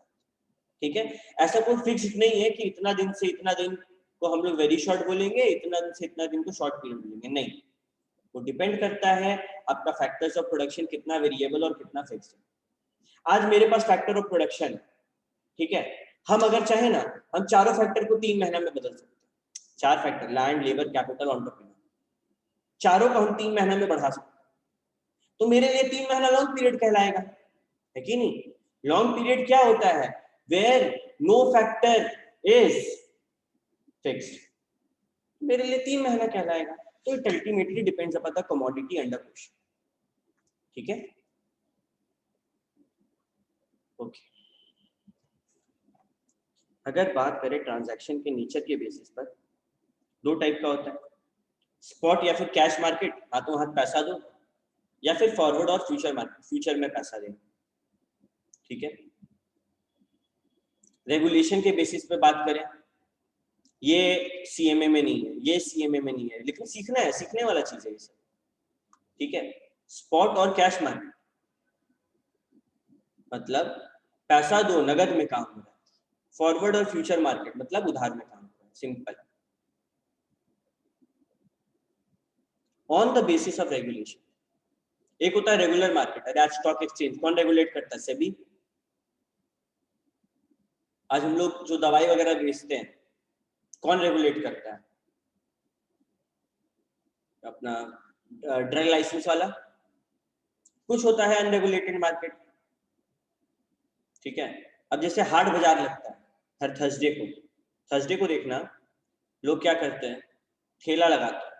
ठीक है, ऐसा कोई फिक्स नहीं है कि इतना दिन से इतना दिन को हम लोग वेरी शॉर्ट बोलेंगे, इतना दिन से इतना दिन को शॉर्ट पीरियड बोलेंगे, नहीं, वो डिपेंड करता है आपका फैक्टर्स ऑफ प्रोडक्शन कितना वेरिएबल और कितना फिक्स है। आज मेरे पास फैक्टर ऑफ प्रोडक्शन है, ठीक है, हम अगर चाहे ना हम चारों फैक्टर को 3 महीना में बदल सकते हैं। 4 factor, land, labour, capital, entrepreneur, चारों को हम 3 महीना में बढ़ा सकते हैं, तो मेरे लिए 3 महीना लॉन्ग पीरियड कहलाएगा, है कि नहीं? लॉन्ग पीरियड क्या होता है, where no factor is fixed, मेरे लिए 3 महीना कहलाएगा। तो it ultimately depends upon the commodity under question. ठीक है, ओके। अगर बात करें ट्रांजैक्शन के नेचर के बेसिस पर, 2 टाइप का होता है, स्पॉट या फिर कैश मार्केट, हाथों हाथ पैसा दो, या फिर फॉरवर्ड और फ्यूचर मार्केट, फ्यूचर में पैसा देना। ठीक है, रेगुलेशन के बेसिस पे बात करें, ये सीएमए में नहीं है, ये सीएमए में नहीं है, लेकिन सीखना है, सीखने वाला चीज है ये सब। ठीक है, स्पॉट और कैश मार्केट मतलब पैसा दो नगद में काम हो रहा है, फॉरवर्ड और फ्यूचर मार्केट मतलब उधार में काम हो रहा है, simple. On the basis of regulation, एक होता है रेगुलर मार्केट, अरे आज स्टॉक एक्सचेंज कौन रेगुलेट करता है? सेबी। आज हम लोग जो दवाई वगैरह बेचते हैं कौन रेगुलेट करता है? अपना ड्रग लाइसेंस वाला। कुछ होता है अनरेगुलेटेड मार्केट। ठीक है, अब जैसे हाट बाजार लगता है हर थर्सडे को देखना लोग क्या करते हैं, ठेला लगाते हैं,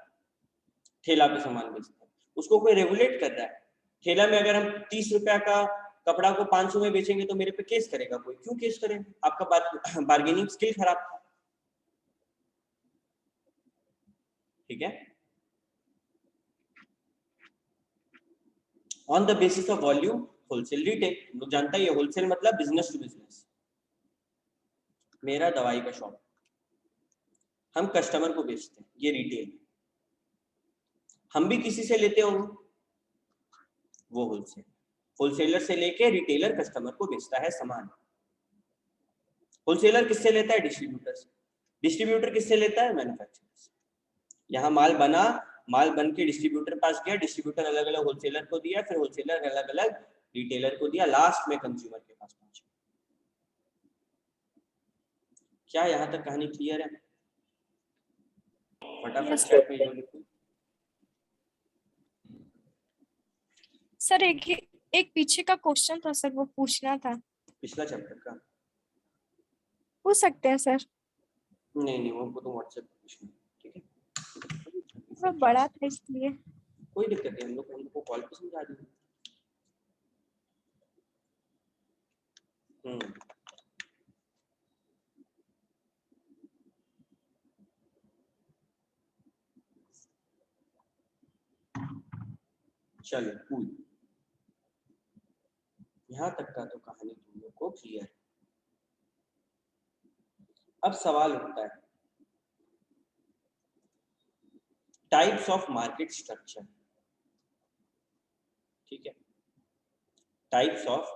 ठेला पे सामान बेचते हैं, उसको कोई रेगुलेट कर रहा है? ठेला में अगर हम 30 रुपया का कपड़ा को 500 में बेचेंगे तो मेरे पे केस करेगा कोई? क्यों केस करेगा? आपका बार्गेनिंग स्किल खराब था। ठीक है, on the basis of volume, wholesale retail, लोग जानता है होलसेल मतलब बिजनेस टू बिजनेस। मेरा दवाई का शॉप, हम कस्टमर को बेचते हैं, ये रिटेल। हम भी किसी से लेते होंगे, वो होलसेल। होलसेलर से लेके रिटेलर कस्टमर को बेचता है सामान। होलसेलर किससे लेता है? डिस्ट्रीब्यूटर से। डिस्ट्रीब्यूटर किससे लेता है? मैन्युफैक्चरर से। यहाँ माल बना, माल बन के डिस्ट्रीब्यूटर पास गया, डिस्ट्रीब्यूटर अलग अलग होलसेलर को दिया, फिर होलसेलर अलग अलग रिटेलर को दिया, लास्ट में कंज्यूमर के पास पहुंचा। क्या यहाँ तक कहानी क्लियर है? फटाफट चैट में लिखो। सर एक पीछे का क्वेश्चन था सर, वो पूछना था। पिछला चैप्टर का पूछ सकते हैं सर? नहीं वो तो व्हाट्सएप पे पूछना, ठीक है? वो बड़ा था इसलिए। कोई दिक्कत नहीं, हम लोग को कॉल पे समझा देंगे। चलो कूल, यहाँ तक का तो कहानी तुम लोग को क्लियर है। अब सवाल उठता है टाइप्स ऑफ मार्केट स्ट्रक्चर, ठीक है? Types of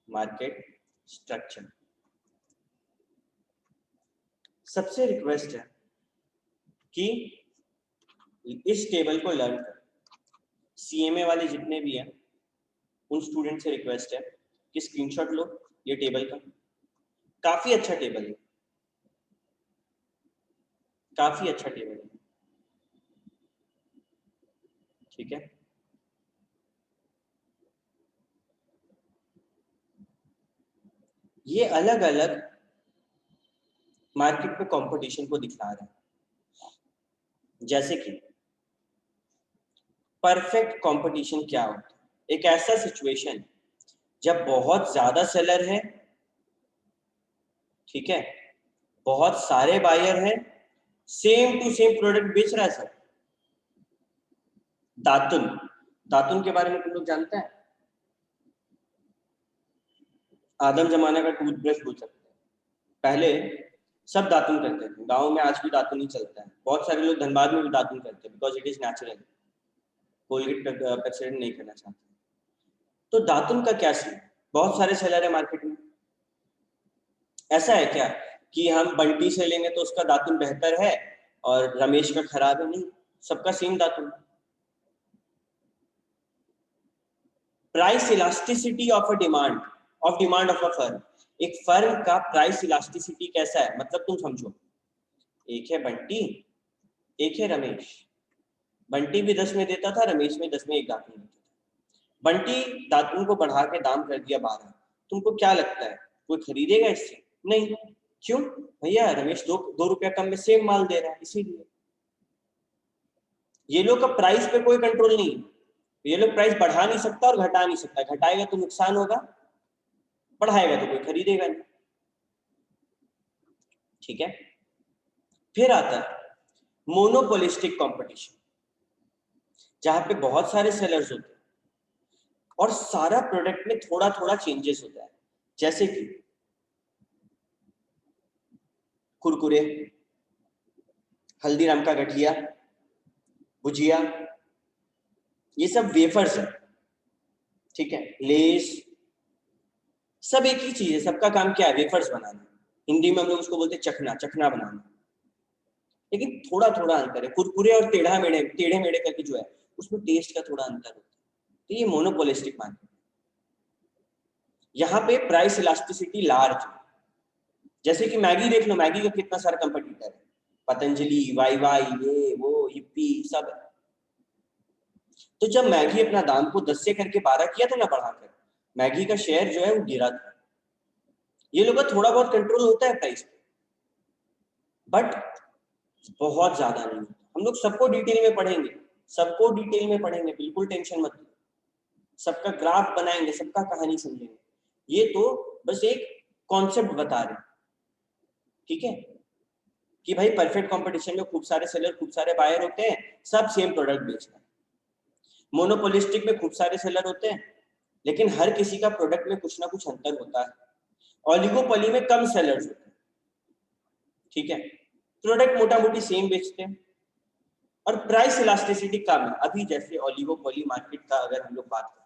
market structure. सबसे रिक्वेस्ट है कि इस टेबल को लर्न कर। सीएमए वाले जितने भी हैं उन स्टूडेंट से रिक्वेस्ट है कि स्क्रीनशॉट लो ये टेबल का। काफी अच्छा टेबल है, काफी अच्छा टेबल है, ठीक है? ये अलग अलग मार्केट पे कंपटीशन को दिखा रहा है। जैसे कि परफेक्ट कंपटीशन क्या होता है? एक ऐसा सिचुएशन जब बहुत ज्यादा सेलर है, ठीक है, बहुत सारे बायर हैं, सेम टू सेम प्रोडक्ट बेच रहा है। सर दातुन, दातुन के बारे में तुम लोग जानते हैं? आदम जमाना का टूथब्रश बोल सकते हैं। पहले सब दातुन करते थे, गांव में आज भी दातुन ही चलता है। बहुत सारे लोग धनबाद में भी दातुन करते हैं because it is natural, Colgate Pepsodent नहीं करना चाहते। तो दातुन का क्या सीन? बहुत सारे सेलर है मार्केट में। ऐसा है क्या कि हम बंटी से लेंगे तो उसका दातुन बेहतर है और रमेश का खराब है? नहीं, सबका सेम दातुन। Price elasticity of a demand of a firm. एक फर्म का प्राइस इलास्टिसिटी कैसा है? मतलब तुम समझो, एक है बंटी, एक है रमेश। बंटी भी 10 में देता था, रमेश में 10 में एक दातुन देता था। बंटी दातुन को बढ़ा के दाम कर दिया 12। तुमको क्या लगता है कोई खरीदेगा इससे? नहीं। क्यों भैया? रमेश 2 रुपया कम में सेम माल दे रहा है, इसीलिए। ये लोग का प्राइस पे कोई कंट्रोल नहीं है। ये लोग प्राइस बढ़ा नहीं सकता और घटा नहीं सकता। घटाएगा तो नुकसान होगा, बढ़ाएगा तो कोई खरीदेगा नहीं, ठीक है? फिर आता है मोनोपोलिस्टिक कंपटीशन, जहां पे बहुत सारे सेलर्स होते हैं और सारा प्रोडक्ट में थोड़ा थोड़ा चेंजेस होता है। जैसे कि कुरकुरे, हल्दीराम का गठिया, भुजिया, ये सब वेफर्स है, ठीक है? लेस, सब एक ही चीज है। सबका काम क्या है? वेफर्स बनाना। हिंदी में हम लोग उसको बोलते हैं चखना, चखना बनाना। लेकिन थोड़ा थोड़ा अंतर है। कुरकुरे और टेढ़े मेढ़े करके जो है उसमें टेस्ट का थोड़ा अंतर होता है। तो ये मोनोपोलिस्टिक मार्केट। यहाँ पे प्राइस इलास्टिसिटी लार्ज है। जैसे कि मैगी देख लो, मैगी का कितना सारा कंपटीटर है, पतंजलि, वाई वाई, ये वो, हिप्पी, सब। तो जब मैगी अपना दाम को 10 से करके 12 किया था ना बढ़ाकर, मैगी का शेयर जो है वो गिरा था। ये लोग का थोड़ा बहुत कंट्रोल होता है प्राइस पे, बट बहुत ज्यादा नहीं। हम लोग सबको डिटेल में पढ़ेंगे, सबको डिटेल में पढ़ेंगे, बिल्कुल टेंशन मत लो। सबका ग्राफ बनाएंगे, सबका कहानी समझेंगे। ये तो बस एक कॉन्सेप्ट बता रहे, ठीक है? कि भाई परफेक्ट कंपटीशन में खूब सारे सेलर, खूब सारे बायर होते हैं, सब सेम प्रोडक्ट बेच रहे हैं। मोनोपोलिस्टिक में खूब सारे सेलर होते हैं लेकिन हर किसी का प्रोडक्ट में कुछ ना कुछ अंतर होता है। ओलिगोपोली में कम सेलर्स होते हैं, ठीक है? प्रोडक्ट मोटा मोटी सेम बेचते हैं और प्राइस इलास्टिसिटी कम है। अभी जैसे ओलिगोपोली मार्केट का अगर हम लोग बात करें,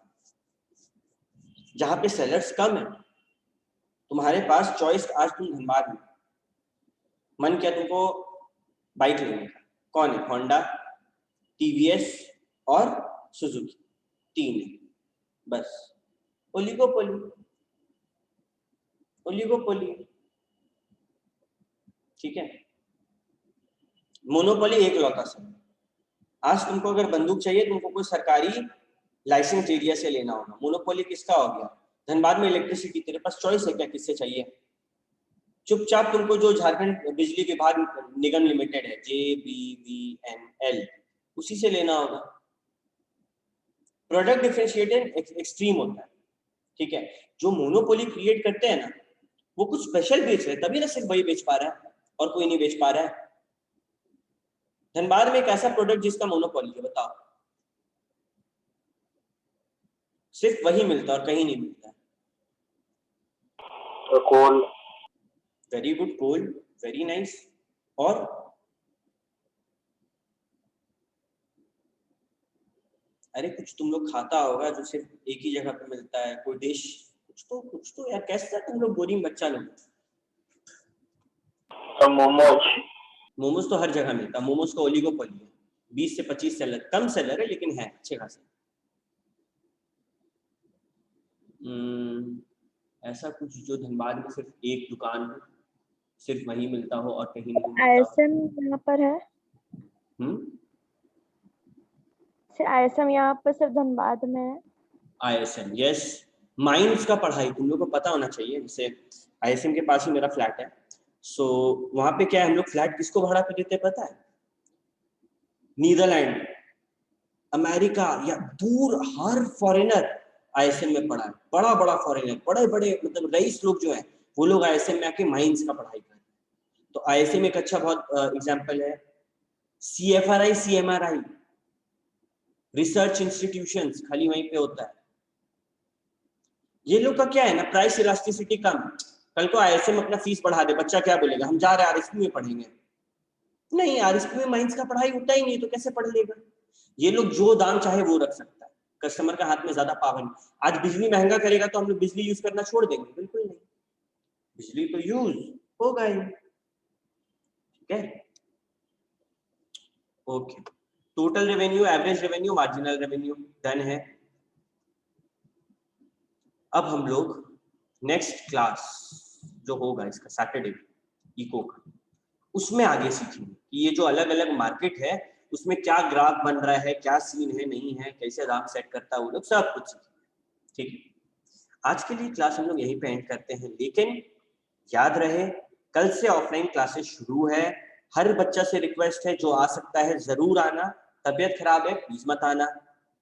जहां पे सेलर्स कम है, तुम्हारे पास चॉइस, आज तुम धनबाद में, मन किया तुमको बाइक लेने का, कौन है? होंडा, टीवीएस और सुजुकी, 3 है बस। ओलिगोपोली, ओलिगोपोली, ठीक है। मोनोपोली एक लौता से। आज तुमको अगर बंदूक चाहिए, तुमको कोई सरकारी लाइसेंस एरिया से लेना होगा। मोनोपोली किसका हो गया? धनबाद में इलेक्ट्रिसिटी, तेरे पास चॉइस है क्या किससे चाहिए? चुपचाप तुमको जो झारखंड बिजली विभाग निगम लिमिटेड है, JBVNL, उसी से लेना होगा। प्रोडक्ट डिफरेंशिएटेड एक्सट्रीम होता है, ठीक है। जो मोनोपोली क्रिएट करते हैं ना, वो कुछ स्पेशल बेच रहे हैं, तभी ना सिर्फ वही बेच पा रहा है और कोई नहीं बेच पा रहा है। धनबाद में एक ऐसा प्रोडक्ट जिसका मोनोपोली है, बताओ? सिर्फ वही मिलता है और कहीं नहीं मिलता है। कोल। वेरी गुड, कोल, वेरी नाइस। और अरे कुछ तुम लोग खाता होगा जो सिर्फ एक ही जगह पे मिलता है, कोई डिश, कुछ तो यार। कैसे तुम लोग बोरिंग बच्चा लोग। मोमोज। मोमोज तो हर जगह मिलता है। मोमोज का ओलिगोपोली है, 20 से 25 सेलर, कम सेलर है लेकिन है अच्छे खासे। ऐसा कुछ जो धनबाद में सिर्फ एक दुकान हो, सिर्फ वहीं मिलता हो और कहीं नहीं मिलता। आईएसएम यहाँ पर है। आईएसएम यहाँ पर सिर्फ धनबाद में है। ISM, yes. माइंस का पढ़ाई तुम लोग को पता होना चाहिए। जैसे आईएसएम के पास ही मेरा फ्लैट है, सो वहां पे क्या है, हम लोग फ्लैट किसको भाड़ा पे देते हैं पता है? नीदरलैंड, अमेरिका या दूर हर फॉरेनर आईएसएम में पढ़ा है। बड़ा बड़ा फॉरेनर, बड़े बड़े मतलब रईस लोग जो है, वो लोग आईएसएम में आके माइंस का पढ़ाई कर रहे हैं। तो आईएसएम एक अच्छा बहुत एग्जाम्पल है। CFRI, CMRI, रिसर्च इंस्टीट्यूशंस खाली वहीं पे होता है। ये लोग का क्या है ना, प्राइस इलास्टिसिटी कम। कल को आईएसएम अपना फीस बढ़ा दे, बच्चा क्या बोलेगा, हम जा रहे हैं आरएसपी में पढ़ेंगे। नहीं, आरएसपी में माइंस का पढ़ाई होता ही नहीं, तो कैसे पढ़ लेगा? ये लोग जो दाम चाहे वो रख सकता है, कस्टमर का हाथ में ज्यादा पावर नहीं। आज बिजली महंगा करेगा तो हम लोग बिजली यूज करना छोड़ देंगे? बिल्कुल नहीं, बिजली तो यूज होगा ही, ठीक है। Okay, total revenue, average revenue, marginal revenue done है। अब हम लोग नेक्स्ट क्लास जो होगा इसका सैटरडे इको का, उसमें आगे सीखेंगे कि ये जो अलग अलग मार्केट है उसमें क्या ग्राफ बन रहा है, क्या सीन है, नहीं है, कैसे दाम सेट करता है, वो लोग सब कुछ सीखेंगे, ठीक है। आज के लिए क्लास हम लोग यहीं पे एंड करते हैं, लेकिन याद रहे कल से ऑफलाइन क्लासेस शुरू है। हर बच्चा से रिक्वेस्ट है, जो आ सकता है जरूर आना। तबीयत खराब है प्लीज मत आना।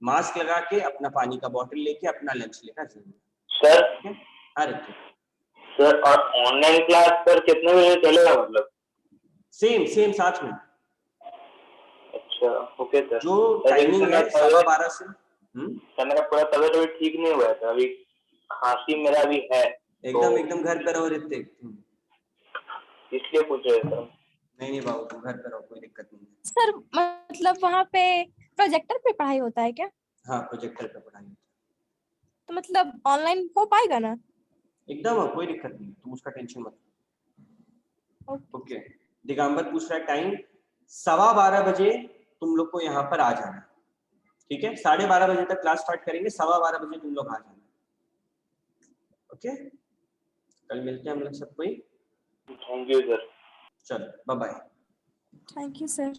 मास्क लगा के, अपना पानी का बोतल लेके, अपना लंच लेकर जरूर। सर, अरे सर और ऑनलाइन क्लास पर कितने बजे चलेगा? मतलब सेम साथ में। अच्छा, ओके सर। जो टाइमिंग है 12:15 से। सर मेरा पूरा तबीयत अभी ठीक नहीं हुआ था, अभी खांसी मेरा भी है। एकदम घर पे रहो ऋतिक, इसलिए पूछ रहे सर। नहीं बाबू, तुम घर पे रहो, कोई दिक्कत नहीं है। सर मतलब वहाँ पे प्रोजेक्टर पे पढ़ाई होता है क्या? हाँ, प्रोजेक्टर पे पढ़ाई। तो मतलब ऑनलाइन हो पाएगा ना? एकदम कोई दिक्कत नहीं, तुम उसका टेंशन मत लो। ओके, दिगंबर पूछ रहा है टाइम 12:15 बजे तुम लोग को यहाँ पर आ जाना, ठीक है। 12:30 बजे तक क्लास स्टार्ट करेंगे, 12:15 बजे तुम लोग आ जाना, ओके। कल मिलते हैं हम लोग सब कोई। Thank you sir. चलो bye bye. Thank you sir.